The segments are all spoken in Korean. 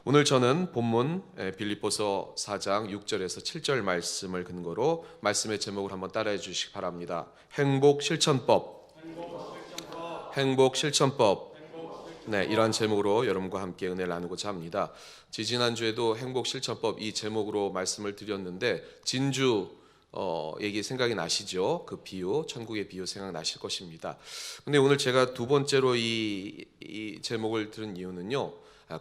오늘 저는 본문 빌립보서 4장 6절에서 7절 말씀을 근거로 말씀의 제목을 한번 따라해 주시기 바랍니다. 행복 실천법. 행복 실천법. 네, 이런 제목으로 여러분과 함께 은혜를 나누고자 합니다. 지지난주에도 행복 실천법 이 제목으로 말씀을 드렸는데 진주 얘기 생각이 나시죠? 그 비유, 천국의 비유 생각나실 것입니다. 근데 오늘 제가 두 번째로 이 제목을 들은 이유는요,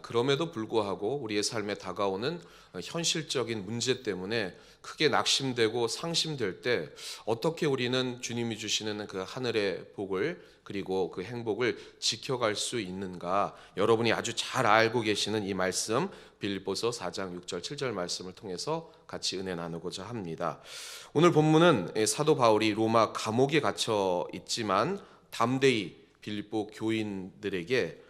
그럼에도 불구하고 우리의 삶에 다가오는 현실적인 문제 때문에 크게 낙심되고 상심될 때 어떻게 우리는 주님이 주시는 그 하늘의 복을 그리고 그 행복을 지켜갈 수 있는가, 여러분이 아주 잘 알고 계시는 이 말씀 빌립보서 4장 6절 7절 말씀을 통해서 같이 은혜 나누고자 합니다. 오늘 본문은 사도 바울이 로마 감옥에 갇혀 있지만 담대히 빌립보 교인들에게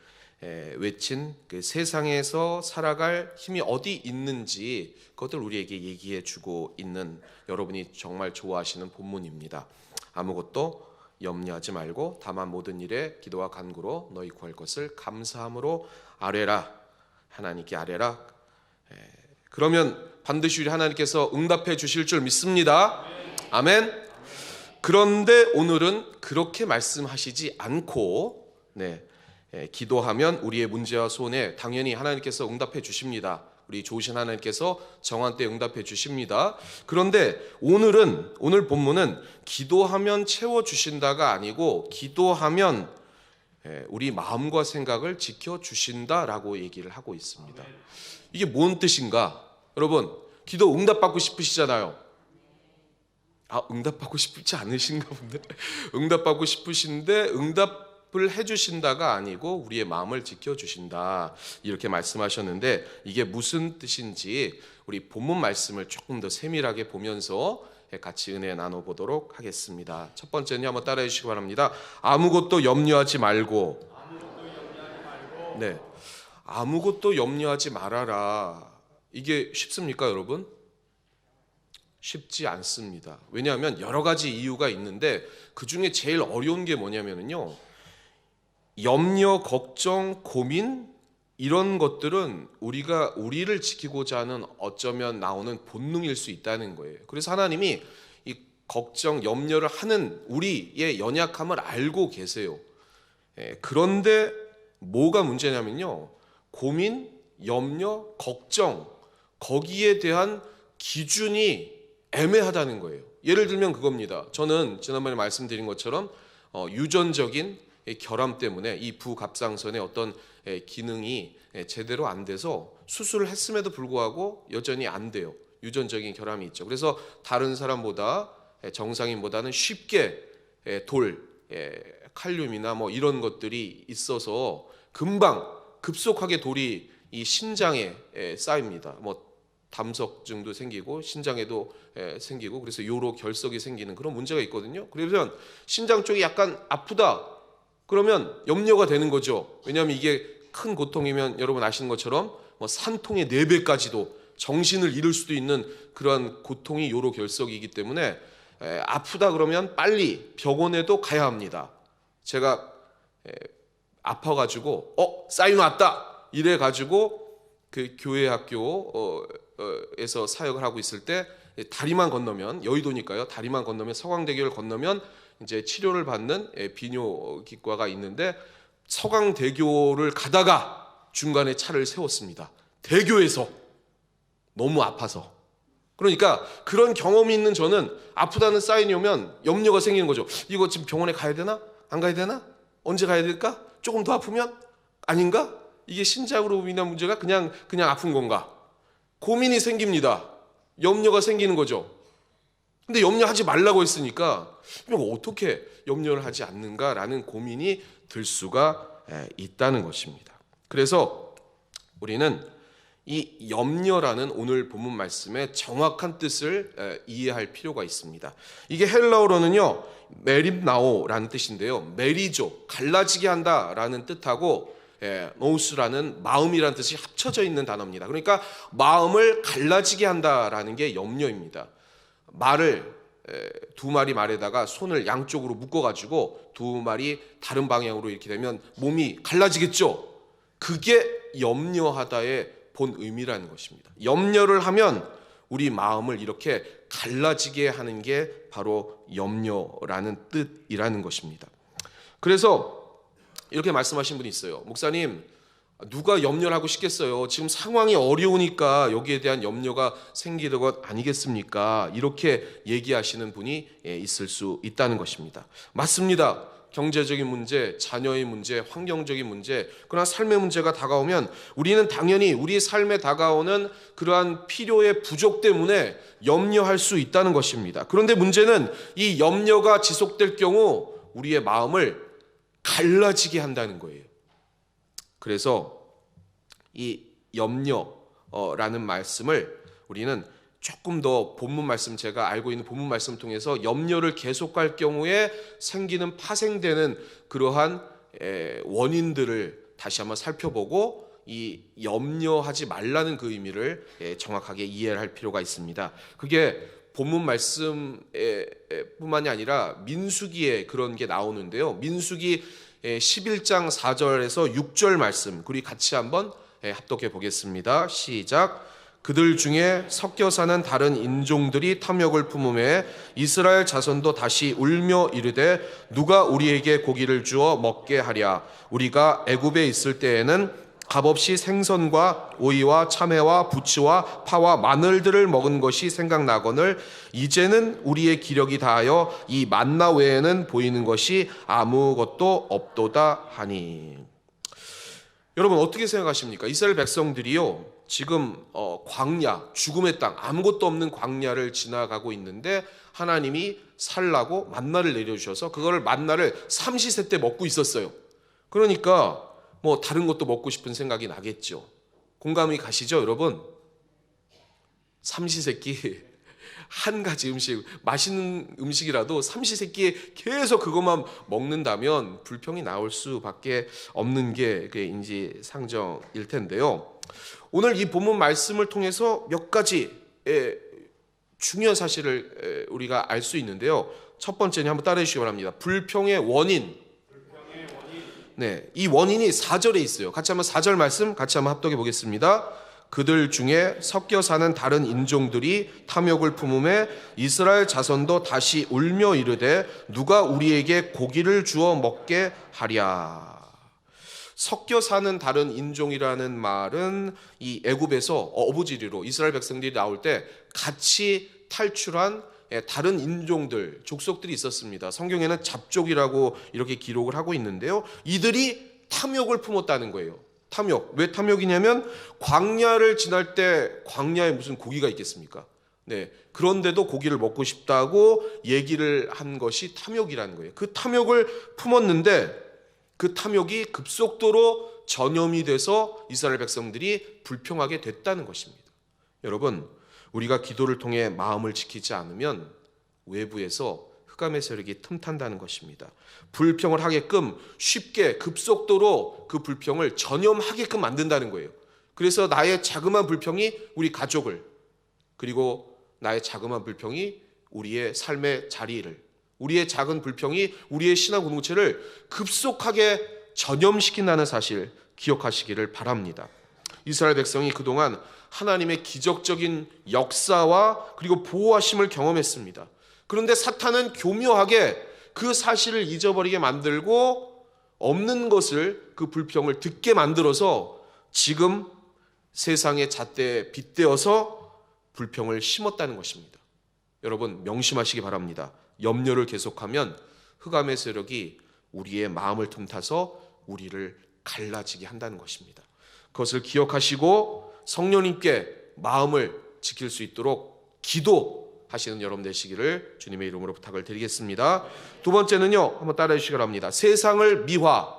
외친 그 세상에서 살아갈 힘이 어디 있는지 그것을 우리에게 얘기해 주고 있는, 여러분이 정말 좋아하시는 본문입니다. 아무것도 염려하지 말고 다만 모든 일에 기도와 간구로 너희 구할 것을 감사함으로 아뢰라. 하나님께 아뢰라. 그러면 반드시 우리 하나님께서 응답해 주실 줄 믿습니다. 아멘. 그런데 오늘은 그렇게 말씀하시지 않고 기도하면 우리의 문제와 소원에 당연히 하나님께서 응답해 주십니다. 우리 좋으신 하나님께서 정한 때 응답해 주십니다. 그런데 오늘 본문은 기도하면 채워주신다가 아니고 기도하면 우리 마음과 생각을 지켜주신다라고 얘기를 하고 있습니다. 이게 뭔 뜻인가? 여러분, 기도 응답받고 싶으시잖아요. 응답받고 싶지 않으신가 본데? 응답받고 싶으신데 응답을 해주신다가 아니고 우리의 마음을 지켜주신다, 이렇게 말씀하셨는데 이게 무슨 뜻인지 우리 본문 말씀을 조금 더 세밀하게 보면서 같이 은혜 나눠보도록 하겠습니다. 첫 번째는 한번 따라해 주시기 바랍니다. 아무것도 염려하지 말고. 네, 아무것도 염려하지 말아라. 이게 쉽습니까, 여러분? 쉽지 않습니다. 왜냐하면 여러 가지 이유가 있는데 그 중에 제일 어려운 게 뭐냐면요, 염려, 걱정, 고민, 이런 것들은 우리를 지키고자 하는 어쩌면 나오는 본능일 수 있다는 거예요. 그래서 하나님이 이 걱정, 염려를 하는 우리의 연약함을 알고 계세요. 그런데 뭐가 문제냐면요, 고민, 염려, 걱정, 거기에 대한 기준이 애매하다는 거예요. 예를 들면 그겁니다. 저는 지난번에 말씀드린 것처럼 유전적인 결함 때문에 이 부갑상선의 어떤 기능이 제대로 안 돼서 수술을 했음에도 불구하고 여전히 안 돼요. 유전적인 결함이 있죠. 그래서 다른 사람보다, 정상인보다는 쉽게 칼륨이나 뭐 이런 것들이 있어서 금방 급속하게 돌이 이 신장에 쌓입니다. 뭐 담석증도 생기고 신장에도 생기고, 그래서 요로 결석이 생기는 그런 문제가 있거든요. 그러면 신장 쪽이 약간 아프다 그러면 염려가 되는 거죠. 왜냐하면 이게 큰 고통이면 여러분 아시는 것처럼 뭐 산통의 4배까지도 정신을 잃을 수도 있는 그러한 고통이 요로 결석이기 때문에 아프다 그러면 빨리 병원에도 가야 합니다. 제가 아파가지고 사인 왔다 이래가지고 그 교회 학교에서 사역을 하고 있을 때 다리만 건너면, 여의도니까요, 다리만 건너면 서강대교를 건너면 이제 치료를 받는 비뇨기과가 있는데 서강대교를 가다가 중간에 차를 세웠습니다. 대교에서 너무 아파서. 그러니까 그런 경험이 있는 저는 아프다는 사인이 오면 염려가 생기는 거죠. 이거 지금 병원에 가야 되나? 안 가야 되나? 언제 가야 될까? 조금 더 아프면? 아닌가? 이게 신장으로 인한 문제가 그냥 아픈 건가? 고민이 생깁니다. 염려가 생기는 거죠. 근데 염려하지 말라고 했으니까 이거 어떻게 염려를 하지 않는가라는 고민이 들 수가 있다는 것입니다. 그래서 우리는 이 염려라는 오늘 본문 말씀의 정확한 뜻을 이해할 필요가 있습니다. 이게 헬라어로는요, 메립나오라는 뜻인데요, 메리조, 갈라지게 한다라는 뜻하고 노우스라는 마음이라는 뜻이 합쳐져 있는 단어입니다. 그러니까 마음을 갈라지게 한다라는 게 염려입니다. 말을 두 마리 말에다가 손을 양쪽으로 묶어가지고 두 마리 다른 방향으로 이렇게 되면 몸이 갈라지겠죠. 그게 염려하다의 본 의미라는 것입니다. 염려를 하면 우리 마음을 이렇게 갈라지게 하는 게 바로 염려라는 뜻이라는 것입니다. 그래서 이렇게 말씀하신 분이 있어요. 목사님, 누가 염려를 하고 싶겠어요? 지금 상황이 어려우니까 여기에 대한 염려가 생기는 것 아니겠습니까? 이렇게 얘기하시는 분이 있을 수 있다는 것입니다. 맞습니다. 경제적인 문제, 자녀의 문제, 환경적인 문제, 그러나 삶의 문제가 다가오면 우리는 당연히 우리 삶에 다가오는 그러한 필요의 부족 때문에 염려할 수 있다는 것입니다. 그런데 문제는 이 염려가 지속될 경우 우리의 마음을 갈라지게 한다는 거예요. 그래서 이 염려라는 말씀을 우리는 조금 더 본문 말씀, 제가 알고 있는 본문 말씀을 통해서 염려를 계속할 경우에 생기는 파생되는 그러한 원인들을 다시 한번 살펴보고 이 염려하지 말라는 그 의미를 정확하게 이해를 할 필요가 있습니다. 그게 본문 말씀 뿐만이 아니라 민수기에 그런 게 나오는데요. 민수기 11장 4절에서 6절 말씀, 우리 같이 한번 합독해 보겠습니다. 시작. 그들 중에 섞여 사는 다른 인종들이 탐욕을 품음에 이스라엘 자손도 다시 울며 이르되 누가 우리에게 고기를 주어 먹게 하랴. 우리가 애굽에 있을 때에는 값없이 생선과 오이와 참외와 부추와 파와 마늘들을 먹은 것이 생각나거늘 이제는 우리의 기력이 다하여 이 만나 외에는 보이는 것이 아무것도 없도다 하니. 여러분 어떻게 생각하십니까? 이스라엘 백성들이요 지금 광야, 죽음의 땅, 아무것도 없는 광야를 지나가고 있는데 하나님이 살라고 만나를 내려주셔서 그거를 만나를 삼시세 때 먹고 있었어요. 그러니까 뭐 다른 것도 먹고 싶은 생각이 나겠죠. 공감이 가시죠, 여러분? 삼시세끼 한 가지 음식, 맛있는 음식이라도 삼시세끼에 계속 그것만 먹는다면 불평이 나올 수밖에 없는 게 인지상정일 텐데요. 오늘 이 본문 말씀을 통해서 몇 가지 중요한 사실을 우리가 알 수 있는데요. 첫 번째는 한번 따라해 주시기 바랍니다. 불평의 원인. 네, 이 원인이 4절에 있어요. 같이 한번 4절 말씀 같이 한번 합독해 보겠습니다. 그들 중에 섞여 사는 다른 인종들이 탐욕을 품음에 이스라엘 자손도 다시 울며 이르되 누가 우리에게 고기를 주어 먹게 하랴. 섞여 사는 다른 인종이라는 말은 이 애굽에서 어부지리로 이스라엘 백성들이 나올 때 같이 탈출한 다른 인종들, 족속들이 있었습니다. 성경에는 잡족이라고 이렇게 기록을 하고 있는데요. 이들이 탐욕을 품었다는 거예요. 탐욕. 왜 탐욕이냐면 광야를 지날 때 광야에 무슨 고기가 있겠습니까? 네. 그런데도 고기를 먹고 싶다고 얘기를 한 것이 탐욕이라는 거예요. 그 탐욕을 품었는데 그 탐욕이 급속도로 전염이 돼서 이스라엘 백성들이 불평하게 됐다는 것입니다. 여러분, 우리가 기도를 통해 마음을 지키지 않으면 외부에서 흑암의 세력이 틈탄다는 것입니다. 불평을 하게끔 쉽게 급속도로 그 불평을 전염하게끔 만든다는 거예요. 그래서 나의 자그마한 불평이 우리 가족을, 그리고 나의 자그마한 불평이 우리의 삶의 자리를, 우리의 작은 불평이 우리의 신앙 공동체를 급속하게 전염시킨다는 사실 기억하시기를 바랍니다. 이스라엘 백성이 그동안 하나님의 기적적인 역사와 그리고 보호하심을 경험했습니다. 그런데 사탄은 교묘하게 그 사실을 잊어버리게 만들고 없는 것을, 그 불평을 듣게 만들어서 지금 세상의 잣대에 빗대어서 불평을 심었다는 것입니다. 여러분 명심하시기 바랍니다. 염려를 계속하면 흑암의 세력이 우리의 마음을 틈타서 우리를 갈라지게 한다는 것입니다. 그것을 기억하시고 성령님께 마음을 지킬 수 있도록 기도하시는 여러분 되시기를 주님의 이름으로 부탁을 드리겠습니다. 두 번째는요, 한번 따라해 주시기 바랍니다. 세상을 미화.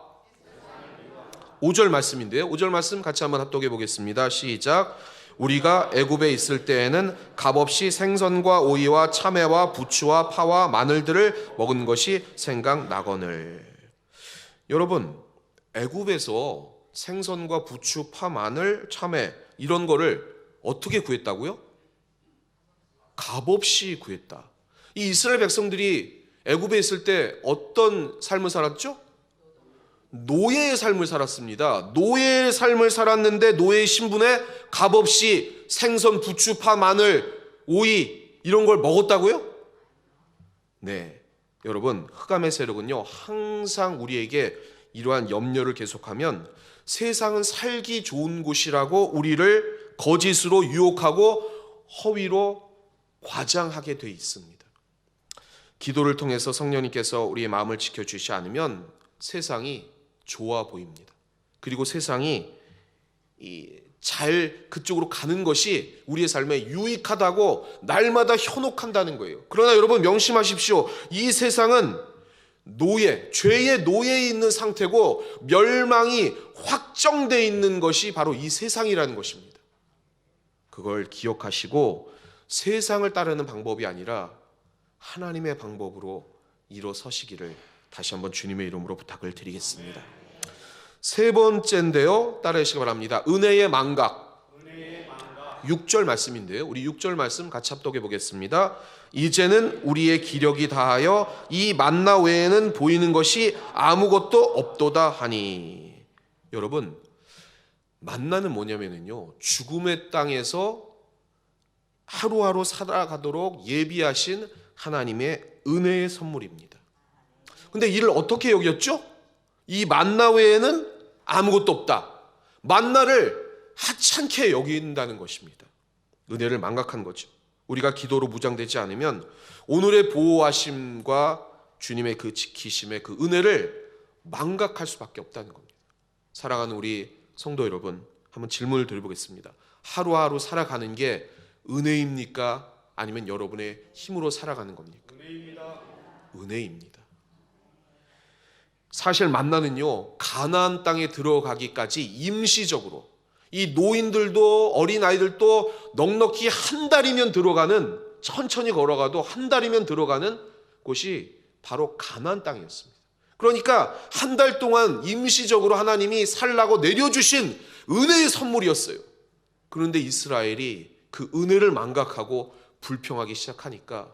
5절 말씀인데요. 5절 말씀 같이 한번 합독해 보겠습니다. 시작. 우리가 애굽에 있을 때에는 값없이 생선과 오이와 참외와 부추와 파와 마늘들을 먹은 것이 생각나거늘. 여러분, 애굽에서 생선과 부추, 파, 마늘, 참외 이런 거를 어떻게 구했다고요? 값없이 구했다. 이 이스라엘 백성들이 애굽에 있을 때 어떤 삶을 살았죠? 노예의 삶을 살았습니다. 노예의 삶을 살았는데 노예의 신분에 값없이 생선, 부추, 파, 마늘, 오이 이런 걸 먹었다고요? 네, 여러분, 흑암의 세력은요 항상 우리에게 이러한 염려를 계속하면 세상은 살기 좋은 곳이라고 우리를 거짓으로 유혹하고 허위로 과장하게 돼 있습니다. 기도를 통해서 성령님께서 우리의 마음을 지켜주시지 않으면 세상이 좋아 보입니다. 그리고 세상이 잘 그쪽으로 가는 것이 우리의 삶에 유익하다고 날마다 현혹한다는 거예요. 그러나 여러분 명심하십시오. 이 세상은 죄의 노예에 있는 상태고 멸망이 확정되어 있는 것이 바로 이 세상이라는 것입니다. 그걸 기억하시고 세상을 따르는 방법이 아니라 하나님의 방법으로 일어서시기를 다시 한번 주님의 이름으로 부탁을 드리겠습니다. 세 번째인데요, 따라해 주시기 바랍니다. 은혜의 망각. 6절 말씀인데요, 우리 6절 말씀 같이 합독해 보겠습니다. 이제는 우리의 기력이 다하여 이 만나 외에는 보이는 것이 아무것도 없도다 하니. 여러분, 만나는 뭐냐면요, 죽음의 땅에서 하루하루 살아가도록 예비하신 하나님의 은혜의 선물입니다. 근데 이를 어떻게 여겼죠? 이 만나 외에는 아무것도 없다. 만나를 하찮게 여긴다는 것입니다. 은혜를 망각한 거죠. 우리가 기도로 무장되지 않으면 오늘의 보호하심과 주님의 그 지키심의 그 은혜를 망각할 수밖에 없다는 겁니다. 사랑하는 우리 성도 여러분, 한번 질문을 드려보겠습니다. 하루하루 살아가는 게 은혜입니까? 아니면 여러분의 힘으로 살아가는 겁니까? 은혜입니다. 은혜입니다. 사실 만나는요, 가나안 땅에 들어가기까지 임시적으로, 이 노인들도 어린아이들도 넉넉히 한 달이면 들어가는, 천천히 걸어가도 한 달이면 들어가는 곳이 바로 가나안 땅이었습니다. 그러니까 한 달 동안 임시적으로 하나님이 살라고 내려주신 은혜의 선물이었어요. 그런데 이스라엘이 그 은혜를 망각하고 불평하기 시작하니까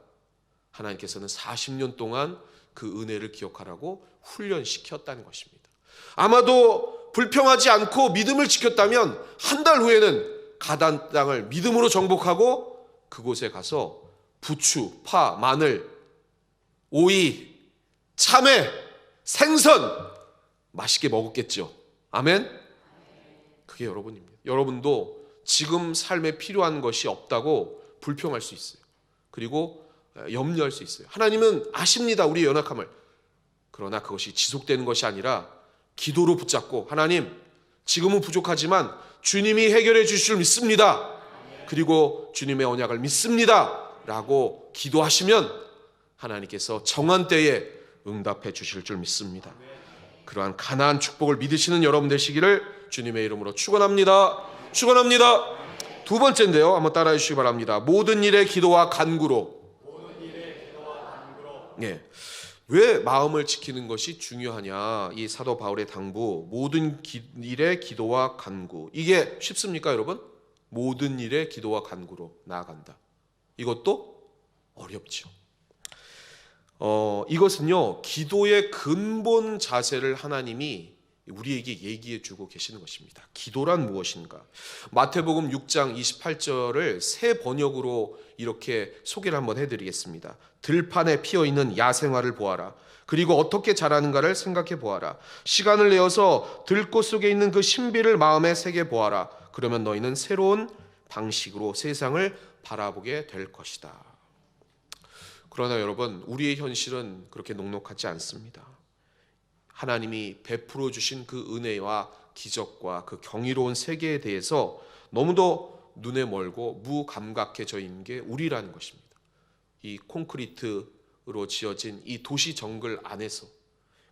하나님께서는 40년 동안 그 은혜를 기억하라고 훈련시켰다는 것입니다. 아마도 불평하지 않고 믿음을 지켰다면 한 달 후에는 가나안 땅을 믿음으로 정복하고 그곳에 가서 부추, 파, 마늘, 오이, 참외, 생선 맛있게 먹었겠죠. 아멘? 그게 여러분입니다. 여러분도 지금 삶에 필요한 것이 없다고 불평할 수 있어요. 그리고 염려할 수 있어요. 하나님은 아십니다, 우리의 연약함을. 그러나 그것이 지속되는 것이 아니라 기도로 붙잡고, 하나님, 지금은 부족하지만 주님이 해결해 주실 줄 믿습니다. 그리고 주님의 언약을 믿습니다 라고 기도하시면 하나님께서 정한 때에 응답해 주실 줄 믿습니다. 그러한 가나안 축복을 믿으시는 여러분 되시기를 주님의 이름으로 축원합니다. 축원합니다. 두 번째인데요, 한번 따라해 주시기 바랍니다. 모든 일에 기도와 간구로. 예. 왜 마음을 지키는 것이 중요하냐? 이 사도 바울의 당부, 모든 일에 기도와 간구. 이게 쉽습니까, 여러분? 모든 일에 기도와 간구로 나아간다. 이것도 어렵죠. 이것은요, 기도의 근본 자세를 하나님이 우리에게 얘기해 주고 계시는 것입니다. 기도란 무엇인가? 마태복음 6장 28절을 새 번역으로 이렇게 소개를 한번 해드리겠습니다. 들판에 피어있는 야생화를 보아라. 그리고 어떻게 자라는가를 생각해 보아라. 시간을 내어서 들꽃 속에 있는 그 신비를 마음에 새겨 보아라. 그러면 너희는 새로운 방식으로 세상을 바라보게 될 것이다. 그러나 여러분, 우리의 현실은 그렇게 녹록하지 않습니다. 하나님이 베풀어 주신 그 은혜와 기적과 그 경이로운 세계에 대해서 너무도 눈에 멀고 무감각해져 있는 게 우리라는 것입니다. 이 콘크리트로 지어진 이 도시 정글 안에서,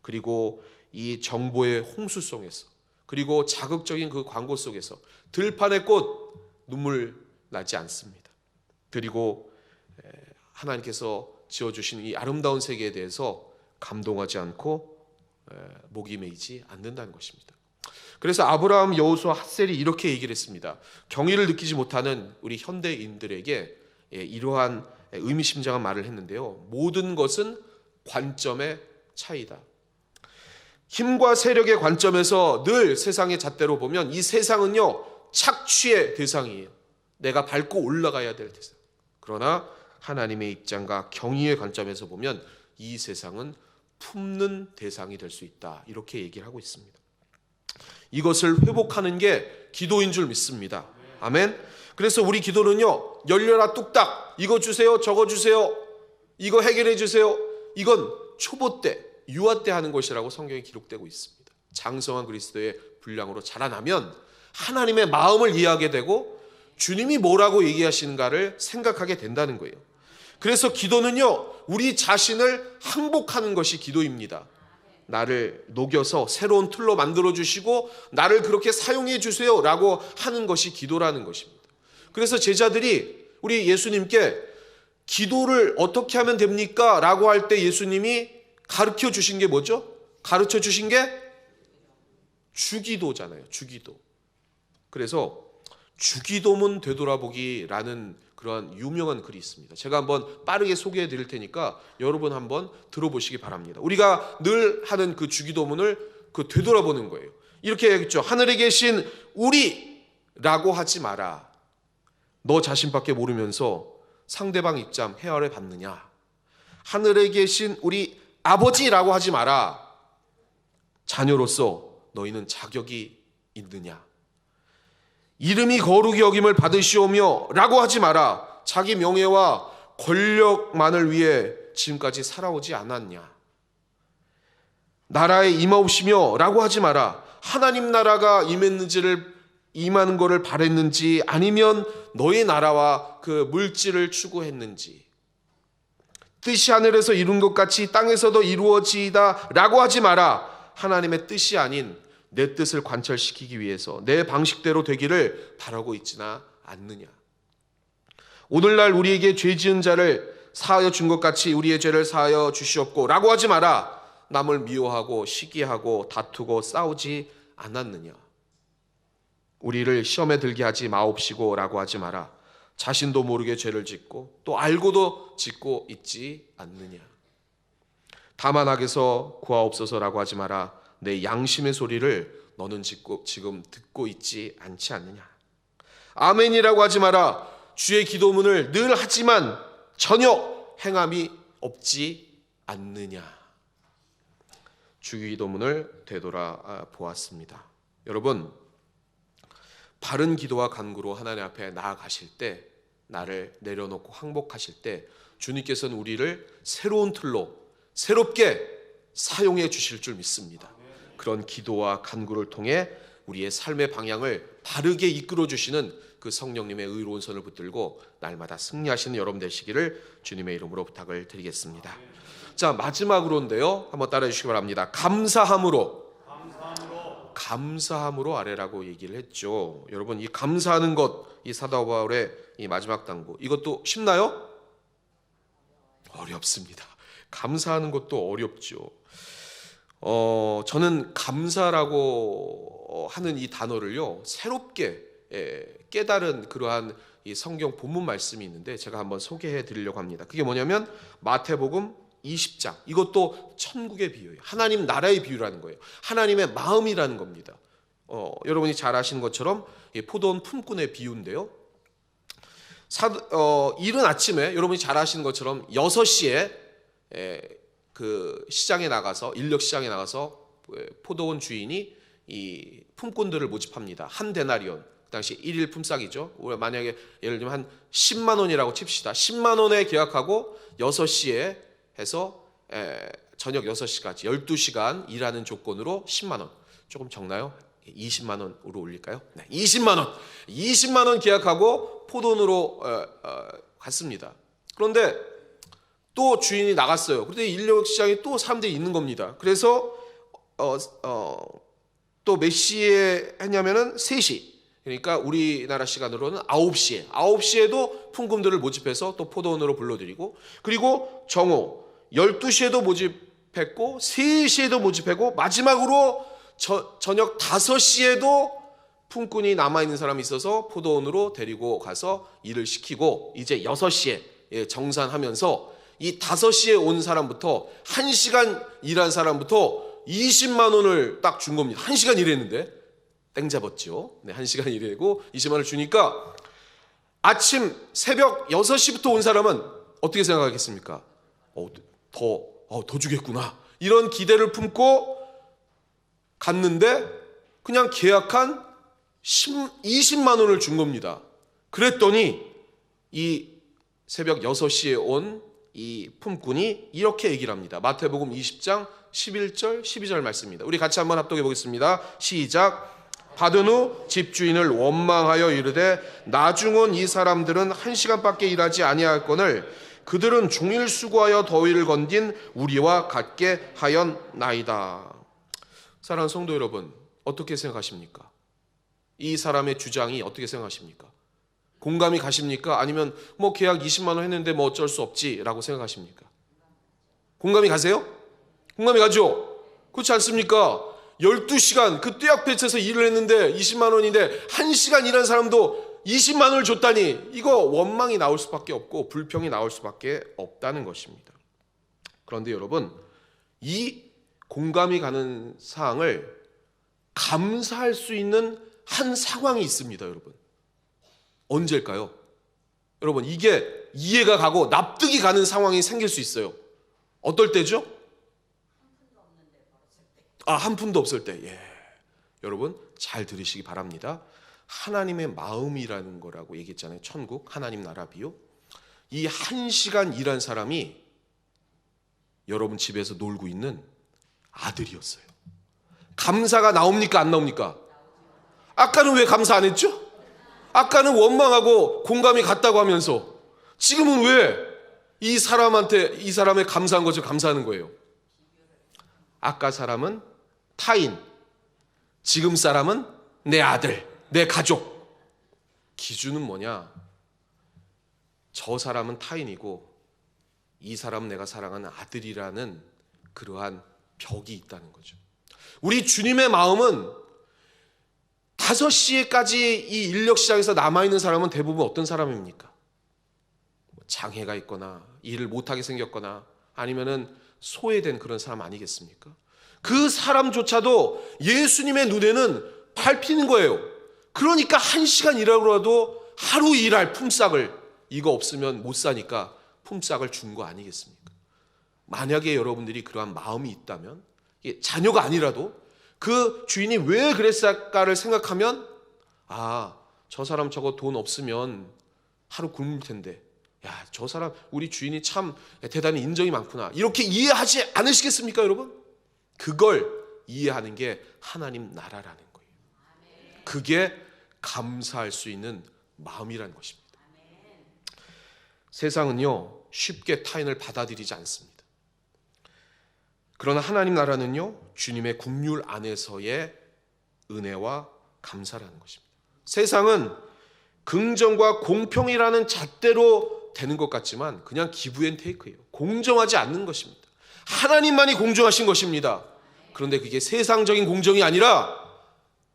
그리고 이 정보의 홍수성에서, 그리고 자극적인 그 광고 속에서 들판의 꽃 눈물 나지 않습니다. 그리고 하나님께서 지어주신 이 아름다운 세계에 대해서 감동하지 않고 목이 메이지 않는다는 것입니다. 그래서 아브라함, 여호수아, 핫셀이 이렇게 얘기를 했습니다. 경의를 느끼지 못하는 우리 현대인들에게 이러한 의미심장한 말을 했는데요. 모든 것은 관점의 차이다. 힘과 세력의 관점에서 늘 세상의 잣대로 보면 이 세상은요, 착취의 대상이에요. 내가 밟고 올라가야 될 대상. 그러나 하나님의 입장과 경의의 관점에서 보면 이 세상은 품는 대상이 될 수 있다. 이렇게 얘기를 하고 있습니다. 이것을 회복하는 게 기도인 줄 믿습니다. 아멘. 그래서 우리 기도는요, 열려라 뚝딱, 이거 주세요, 저거 주세요, 이거 해결해 주세요. 이건 초보 때, 유아 때 하는 것이라고 성경에 기록되고 있습니다. 장성한 그리스도의 분량으로 자라나면 하나님의 마음을 이해하게 되고 주님이 뭐라고 얘기하시는가를 생각하게 된다는 거예요. 그래서 기도는요, 우리 자신을 항복하는 것이 기도입니다. 나를 녹여서 새로운 틀로 만들어 주시고 나를 그렇게 사용해 주세요 라고 하는 것이 기도라는 것입니다. 그래서 제자들이 우리 예수님께 기도를 어떻게 하면 됩니까? 라고 할 때 예수님이 가르쳐 주신 게 뭐죠? 가르쳐 주신 게 주기도잖아요. 주기도. 그래서 주기도문 되돌아보기라는 그러한 유명한 글이 있습니다. 제가 한번 빠르게 소개해 드릴 테니까 여러분 한번 들어보시기 바랍니다. 우리가 늘 하는 그 주기도문을 되돌아보는 거예요. 이렇게 얘기했죠. 하늘에 계신 우리라고 하지 마라. 너 자신밖에 모르면서 상대방 입장 헤아려 봤느냐? 하늘에 계신 우리 아버지라고 하지 마라. 자녀로서 너희는 자격이 있느냐? 이름이 거룩히 여김을 받으시오며 라고 하지 마라. 자기 명예와 권력만을 위해 지금까지 살아오지 않았냐? 나라에 임하옵시며 라고 하지 마라. 하나님 나라가 임하는 것을 바랬는지 아니면 너의 나라와 그 물질을 추구했는지, 뜻이 하늘에서 이룬 것 같이 땅에서도 이루어지이다 라고 하지 마라. 하나님의 뜻이 아닌 내 뜻을 관철시키기 위해서 내 방식대로 되기를 바라고 있지나 않느냐? 오늘날 우리에게 죄 지은 자를 사하여 준 것 같이 우리의 죄를 사하여 주시옵고 라고 하지 마라. 남을 미워하고 시기하고 다투고 싸우지 않았느냐? 우리를 시험에 들게 하지 마옵시고 라고 하지 마라. 자신도 모르게 죄를 짓고 또 알고도 짓고 있지 않느냐? 다만 악에서 구하옵소서라고 하지 마라. 내 양심의 소리를 너는 지금 듣고 있지 않지 않느냐? 아멘이라고 하지 마라. 주의 기도문을 늘 하지만 전혀 행함이 없지 않느냐? 주기도문을 되돌아 보았습니다. 여러분, 바른 기도와 간구로 하나님 앞에 나아가실 때, 나를 내려놓고 항복하실 때 주님께서는 우리를 새로운 틀로 새롭게 사용해 주실 줄 믿습니다. 그런 기도와 간구를 통해 우리의 삶의 방향을 바르게 이끌어 주시는 그 성령님의 의로운 손을 붙들고 날마다 승리하시는 여러분 되시기를 주님의 이름으로 부탁을 드리겠습니다. 자, 마지막으로인데요, 한번 따라해 주시기 바랍니다. 감사함으로 아뢰라고 얘기를 했죠. 여러분, 이 감사하는 것, 이 사도 바울의 이 마지막 당부, 이것도 쉽나요? 어렵습니다. 감사하는 것도 어렵죠. 저는 감사라고 하는 이 단어를요, 새롭게 깨달은 그러한 이 성경 본문 말씀이 있는데 제가 한번 소개해 드리려고 합니다. 그게 뭐냐면 마태복음 20장. 이것도 천국의 비유예요. 하나님 나라의 비유라는 거예요. 하나님의 마음이라는 겁니다. 여러분이 잘 아시는 것처럼 포도원 품꾼의 비유인데요. 이른 아침에 여러분이 잘 아시는 것처럼 6시에 그 시장에 나가서, 인력 시장에 나가서 포도원 주인이 이 품꾼들을 모집합니다. 한 데나리온, 그 당시 1일 품삯이죠. 만약에 예를 들면 한 10만 원이라고 칩시다. 10만 원에 계약하고 6시에 해서 저녁 6시까지 12시간 일하는 조건으로 10만 원. 조금 적나요? 20만 원으로 올릴까요? 네, 20만 원 계약하고 포도원으로 갔습니다. 그런데 또 주인이 나갔어요. 그런데 인력 시장에 또 사람들이 있는 겁니다. 그래서 또 몇 시에 했냐면은 3시. 그러니까 우리나라 시간으로는 9시에도 품꾼들을 모집해서 또 포도원으로 불러들이고, 그리고 정오 12시에도 모집했고 3시에도 모집했고 마지막으로 저녁 5시에도 품꾼이 남아있는 사람이 있어서 포도원으로 데리고 가서 일을 시키고, 이제 6시에 정산하면서 이 5시에 온 사람부터 1시간 일한 사람부터 20만 원을 딱 준 겁니다. 1시간 일했는데 땡 잡았죠. 네, 1시간 일하고 20만 원을 주니까 아침 새벽 6시부터 온 사람은 어떻게 생각하겠습니까? 더 주겠구나, 이런 기대를 품고 갔는데 그냥 계약한 20만 원을 준 겁니다. 그랬더니 이 새벽 6시에 온 이 품꾼이 이렇게 얘기를 합니다. 마태복음 20장 11절 12절 말씀입니다. 우리 같이 한번 합독해 보겠습니다. 시작. 받은 후 집주인을 원망하여 이르되 나중은 이 사람들은 1시간밖에 일하지 아니할거늘 그들은 종일 수고하여 더위를 건딘 우리와 같게 하였나이다. 사랑하는 성도 여러분, 어떻게 생각하십니까? 이 사람의 주장이 어떻게 생각하십니까? 공감이 가십니까? 아니면 계약 20만 원 했는데 어쩔 수 없지라고 생각하십니까? 공감이 가세요? 공감이 가죠? 그렇지 않습니까? 12시간 그 떼약볕에서 일을 했는데 20만 원인데 1시간 일한 사람도 20만 원을 줬다니, 이거 원망이 나올 수밖에 없고 불평이 나올 수밖에 없다는 것입니다. 그런데 여러분, 이 공감이 가는 사항을 감사할 수 있는 한 상황이 있습니다. 여러분, 언제일까요? 여러분, 이게 이해가 가고 납득이 가는 상황이 생길 수 있어요. 어떨 때죠? 한 푼도 없을 때. 예. 여러분 잘 들으시기 바랍니다. 하나님의 마음이라는 거라고 얘기했잖아요. 천국, 하나님 나라 비유. 이 1시간 일한 사람이 여러분 집에서 놀고 있는 아들이었어요. 감사가 나옵니까? 안 나옵니까? 아까는 왜 감사 안 했죠? 아까는 원망하고 공감이 갔다고 하면서 지금은 왜 이 사람의 감사한 것을 감사하는 거예요? 아까 사람은 타인, 지금 사람은 내 아들, 내 가족. 기준은 뭐냐? 저 사람은 타인이고 이 사람은 내가 사랑하는 아들이라는 그러한 벽이 있다는 거죠. 우리 주님의 마음은 5시에까지 이 인력시장에서 남아있는 사람은 대부분 어떤 사람입니까? 장애가 있거나 일을 못하게 생겼거나 아니면은 소외된 그런 사람 아니겠습니까? 그 사람조차도 예수님의 눈에는 밟히는 거예요. 그러니까 1시간 일하고라도 하루 일할 품삯을, 이거 없으면 못 사니까 품삯을 준 거 아니겠습니까? 만약에 여러분들이 그러한 마음이 있다면, 자녀가 아니라도 그 주인이 왜 그랬을까를 생각하면, 저 사람 저거 돈 없으면 하루 굶을 텐데, 저 사람 우리 주인이 참 대단히 인정이 많구나, 이렇게 이해하지 않으시겠습니까? 여러분, 그걸 이해하는 게 하나님 나라라는 거예요. 그게 감사할 수 있는 마음이라는 것입니다. 세상은요 쉽게 타인을 받아들이지 않습니다. 그러나 하나님 나라는요 주님의 국률 안에서의 은혜와 감사라는 것입니다. 세상은 긍정과 공평이라는 잣대로 되는 것 같지만 그냥 기브 앤 테이크예요. 공정하지 않는 것입니다. 하나님만이 공정하신 것입니다. 그런데 그게 세상적인 공정이 아니라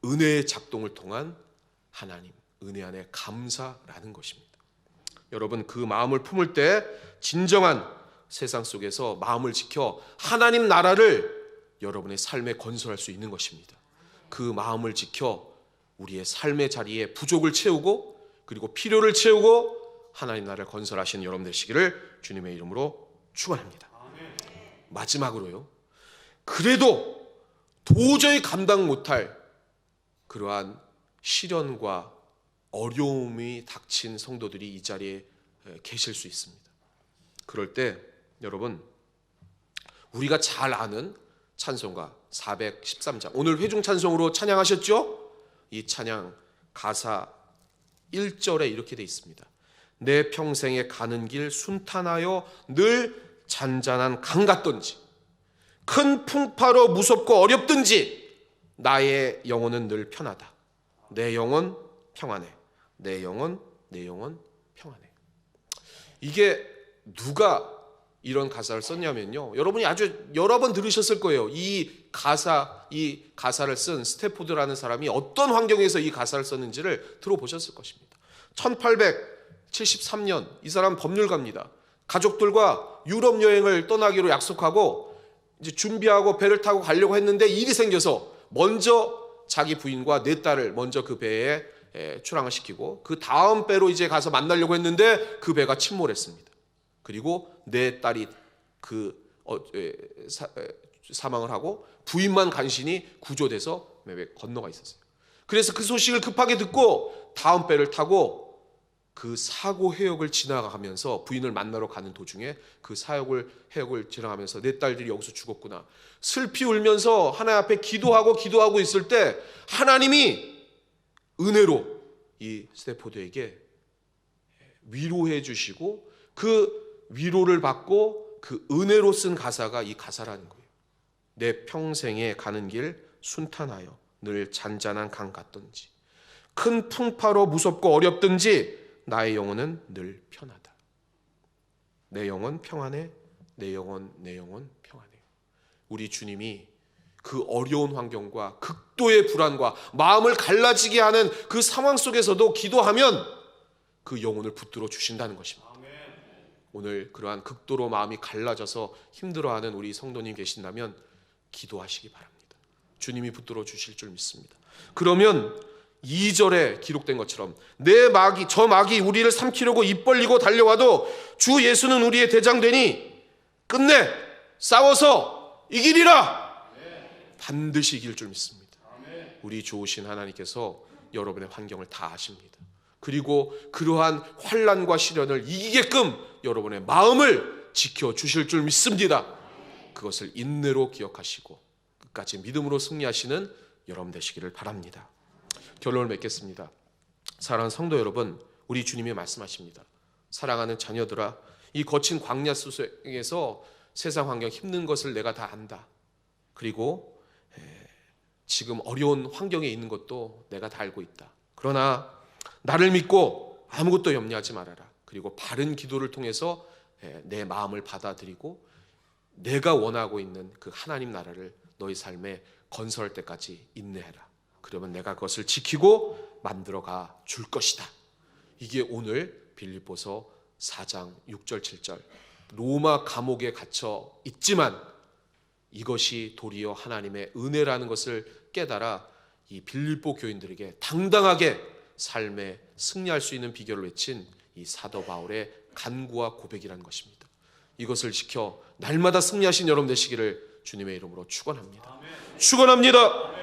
은혜의 작동을 통한 하나님, 은혜 안에 감사라는 것입니다. 여러분, 그 마음을 품을 때 진정한 세상 속에서 마음을 지켜 하나님 나라를 여러분의 삶에 건설할 수 있는 것입니다. 그 마음을 지켜 우리의 삶의 자리에 부족을 채우고 그리고 필요를 채우고 하나님 나라를 건설하시는 여러분 되시기를 주님의 이름으로 축원합니다. 마지막으로요, 그래도 도저히 감당 못할 그러한 시련과 어려움이 닥친 성도들이 이 자리에 계실 수 있습니다. 그럴 때 여러분, 우리가 잘 아는 찬송가 413장, 오늘 회중 찬송으로 찬양하셨죠? 이 찬양 가사 1절에 이렇게 돼 있습니다. 내 평생에 가는 길 순탄하여 늘 잔잔한 강 같던지 큰 풍파로 무섭고 어렵든지 나의 영혼은 늘 편하다. 내 영혼 평안해. 내 영혼 평안해. 이게 누가 이런 가사를 썼냐면요, 여러분이 아주 여러 번 들으셨을 거예요. 이 가사를 쓴 스태포드라는 사람이 어떤 환경에서 이 가사를 썼는지를 들어보셨을 것입니다. 1873년 이 사람 법률가입니다. 가족들과 유럽 여행을 떠나기로 약속하고 이제 준비하고 배를 타고 가려고 했는데 일이 생겨서 먼저 자기 부인과 네 딸을 먼저 그 배에 출항을 시키고 그 다음 배로 이제 가서 만나려고 했는데 그 배가 침몰했습니다. 그리고 네 딸이 사망을 하고 부인만 간신히 구조돼서 건너가 있었어요. 그래서 그 소식을 급하게 듣고 다음 배를 타고 그 사고 해역을 지나가면서 부인을 만나러 가는 도중에 그 해역을 지나가면서 내 딸들이 여기서 죽었구나 슬피 울면서 하나님 앞에 기도하고 있을 때 하나님이 은혜로 이 스테포드에게 위로해 주시고 그 위로를 받고 그 은혜로 쓴 가사가 이 가사라는 거예요. 내 평생에 가는 길 순탄하여 늘 잔잔한 강 같던지 큰 풍파로 무섭고 어렵든지 나의 영혼은 늘 편하다. 내 영혼 평안해. 내 영혼 평안해. 우리 주님이 그 어려운 환경과 극도의 불안과 마음을 갈라지게 하는 그 상황 속에서도 기도하면 그 영혼을 붙들어 주신다는 것입니다. 오늘 그러한 극도로 마음이 갈라져서 힘들어하는 우리 성도님 계신다면 기도하시기 바랍니다. 주님이 붙들어 주실 줄 믿습니다. 그러면 2절에 기록된 것처럼 저 마귀 우리를 삼키려고 입 벌리고 달려와도 주 예수는 우리의 대장 되니 끝내 싸워서 이기리라. 반드시 이길 줄 믿습니다. 우리 좋으신 하나님께서 여러분의 환경을 다 아십니다. 그리고 그러한 환난과 시련을 이기게끔 여러분의 마음을 지켜주실 줄 믿습니다. 그것을 인내로 기억하시고 끝까지 믿음으로 승리하시는 여러분 되시기를 바랍니다. 결론을 맺겠습니다. 사랑하는 성도 여러분, 우리 주님이 말씀하십니다. 사랑하는 자녀들아, 이 거친 광야 속에서 세상 환경 힘든 것을 내가 다 안다. 그리고 지금 어려운 환경에 있는 것도 내가 다 알고 있다. 그러나 나를 믿고 아무것도 염려하지 말아라. 그리고 바른 기도를 통해서 내 마음을 받아들이고 내가 원하고 있는 그 하나님 나라를 너희 삶에 건설할 때까지 인내해라. 그러면 내가 그것을 지키고 만들어가 줄 것이다. 이게 오늘 빌립보서 4장 6절 7절 로마 감옥에 갇혀 있지만 이것이 도리어 하나님의 은혜라는 것을 깨달아 이 빌립보 교인들에게 당당하게 삶에 승리할 수 있는 비결을 외친 이 사도 바울의 간구와 고백이라는 것입니다. 이것을 지켜 날마다 승리하신 여러분 되시기를 주님의 이름으로 축원합니다. 축원합니다.